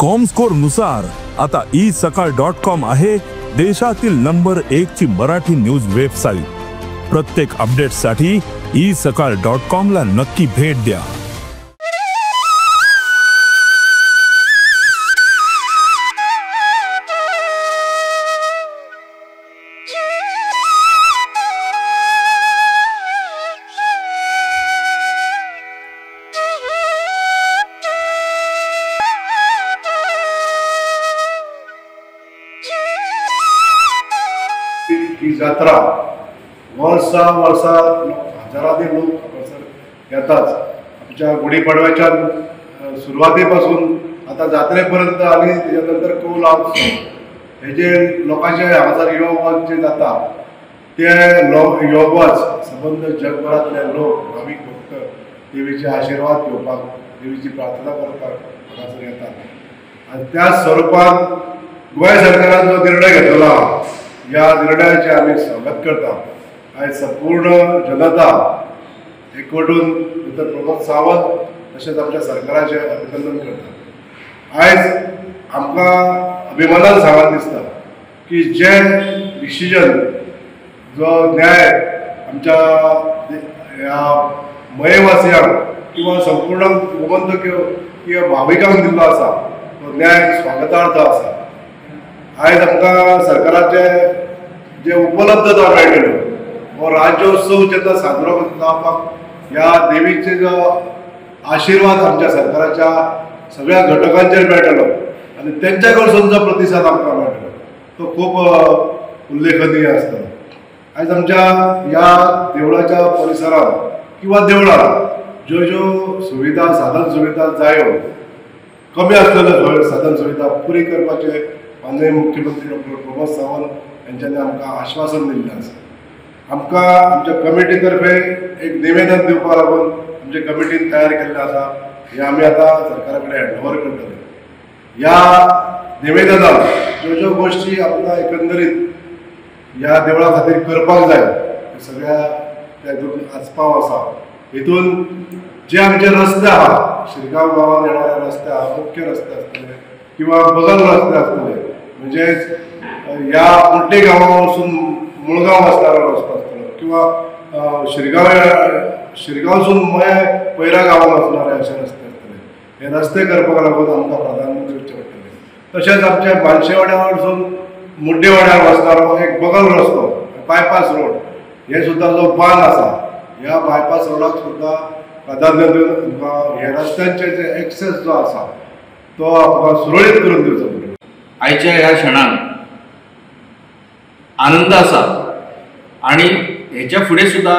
Comscore नुसार आता isakal.com आहे देशातील नंबर 1 ची मराठी न्यूज वेबसाईट। प्रत्येक अपडेटसाठी isakal.com ला नक्की भेट द्या। ही जात्रा वर्सा हजारांनी लोक येतात। आमच्या गुढीपाडव्याच्या सुरुवातीपासून आता जात्रेपर्यंत आणि त्याच्यानंतर कौल हे जे लोकांचे हांगासर योग जे जाता ते योगवाच संबंध जगभरातले लोक भाविक भक्त देवीचे आशीर्वाद घेवपाक देवीची प्रार्थना करपाक हांगासर येतात। आणि त्या स्वरूपात गोंय सरकारान जो निर्णय घेतला या निर्णयाचे आम्ही स्वागत करता। आज संपूर्ण जनता एकवटून डॉ. प्रमोद सावंत तसेच आमच्या सरकाराचे अभिनंदन करता। आज आमकां अभिमानान सांगान दिसता की जे डिसिजन जो न्याय आमच्या ह्या मयवासियांक किंवा संपूर्ण गोमंतकीय भाविकांक दिल्लो आसा तो न्याय स्वागतार्थ आसा। आज आमकां सरकाराचे जे उपलब्धता मेळटल्यो हो राज्योत्सव जेन्ना साजरो जावपाक ह्या देवीचे जो आशीर्वाद आमच्या सरकाराच्या सगळ्या घटकांचेर मेळटलो आनी तेंच्या कडसून जो प्रतिसाद आमकां मेळटलो तो खूब उल्लेखनीय आसतलो। आज आमच्या ह्या देवळाच्या परिसरांत किंवा देवळांत ज्यो ज्यो सुविधा साधन सुविधा जायो कमी आसलेल्यो साधन सुविधा पुरी करपाचे माननीय मुख्यमंत्री डॉ. प्रमोद सावंत यांच्यानी आमकां आश्वासन दिल्लें आसा। आमकां आमच्या कमिटी तर्फे एक निवेदन दिवपाक लागून आमचे कमिटीन तयार केल्लें आसा हें आमी आतां सरकारा कडेन हँडओवर करतले। ह्या निवेदनांत ज्यो ज्यो गोश्टी आमकां एकंदरीत ह्या देवळा खातीर करपाक जाय सगळ्या तातूंत आस्पाव आसा। हितून जे आमचे रस्ते आहा शिरगांव गांवांत येणारे रस्ते आहा मुख्य रस्ते आसतले किंवा बगल रस्ते आसतले म्हणजे ह्या कुर्टे गांवा वचून मुळगांव वचणारो रस्तो आसतलो किंवा शिरगांवसून पैरा गांवांत वचणारे अशे रस्ते आसतले। हे रस्ते करपाक लागून आमकां प्राधान्य दिवचें पडटलें। तशेंच आमच्या बांदशेवाड्या वचून मुड्डेवाड्यार वचणारो एक बगल रस्तो बायपास रोड हे सुद्दां जो बांद आसा ह्या बायपास रोडाक सुद्दां प्राधान्य दिवन आमकां हे रस्त्यांचे जे एक्सेस जो आसा तो आमकां सुरळीत करून दिवचो पडटलो। आयच्या ह्या क्षणान आनंद आसा आणि हेच्या फुडें सुद्दां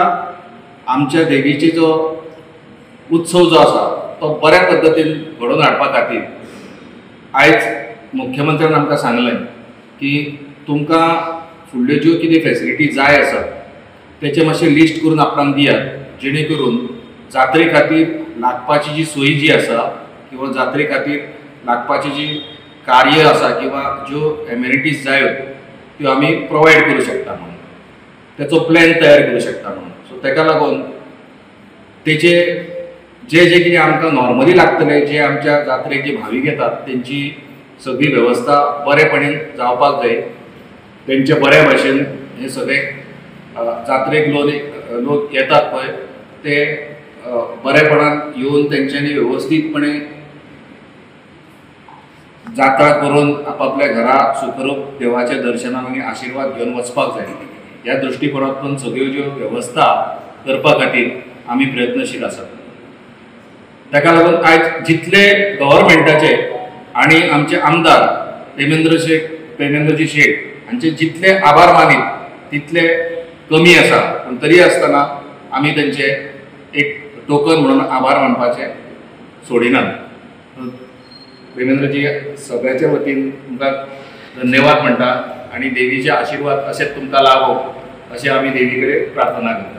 आमच्या देवीचे जो उत्सव जो आसा तो बऱ्या पद्दतीन घडोवन हाडपा खातीर आयज मुख्यमंत्र्यान आमकां सांगलें की तुमकां फुडल्यो ज्यो कितें फॅसिलिटी जाय आसा तेचे मातशें लिस्ट करून आपणाक दियात जेणे करून जात्रे खातीर लागपाची जी सोय जी आसा किंवा जात्रे खातीर लागपाची जी कार्य आसा किंवा ज्यो एम्युनिटीज जायो त्यो आमी प्रोवायड करूं शकता म्हणून तेचो प्लॅन तयार करूं शकता म्हणून। सो तेका लागून तेचे जे जे कितें आमकां नॉर्मली लागतले जे आमच्या जात्रेक जे भावीक येतात तेंची सगळी वेवस्था बरेपणीन जावपाक जाय। तेंचे बऱ्या भाशेन हे सगळे जात्रेक लोक येतात पळय ते बरेपणान येवन तेंच्यांनी वेवस्थीतपणे जात्रा करून आपापल्या घरा सुखरूप देवाच्या दर्शनान आनी आशीर्वाद घेवन वचपाक जाय। ह्या दृश्टीकोनांतून सगळ्यो ज्यो वेवस्था करपा खातीर आमी प्रयत्नशील आसात। ताका लागून आयज जितले गव्हर्मेंटाचे आनी आमचे आमदार प्रेमेंद्रजी शेट हांचे जितले आभार मानीत तितले कमी आसा पूण तरी आसतना आमी तेंचे एक टोकन म्हणून आभार मानपाचे सोडिनात। प्रेमेंद्रजी सगळ्याच्या वतीन तुमकां धन्यवाद म्हणटा आणि देवीचे आशीर्वाद असेच तुमकां लाभो अशें आमी देवी कडेन प्रार्थना करता।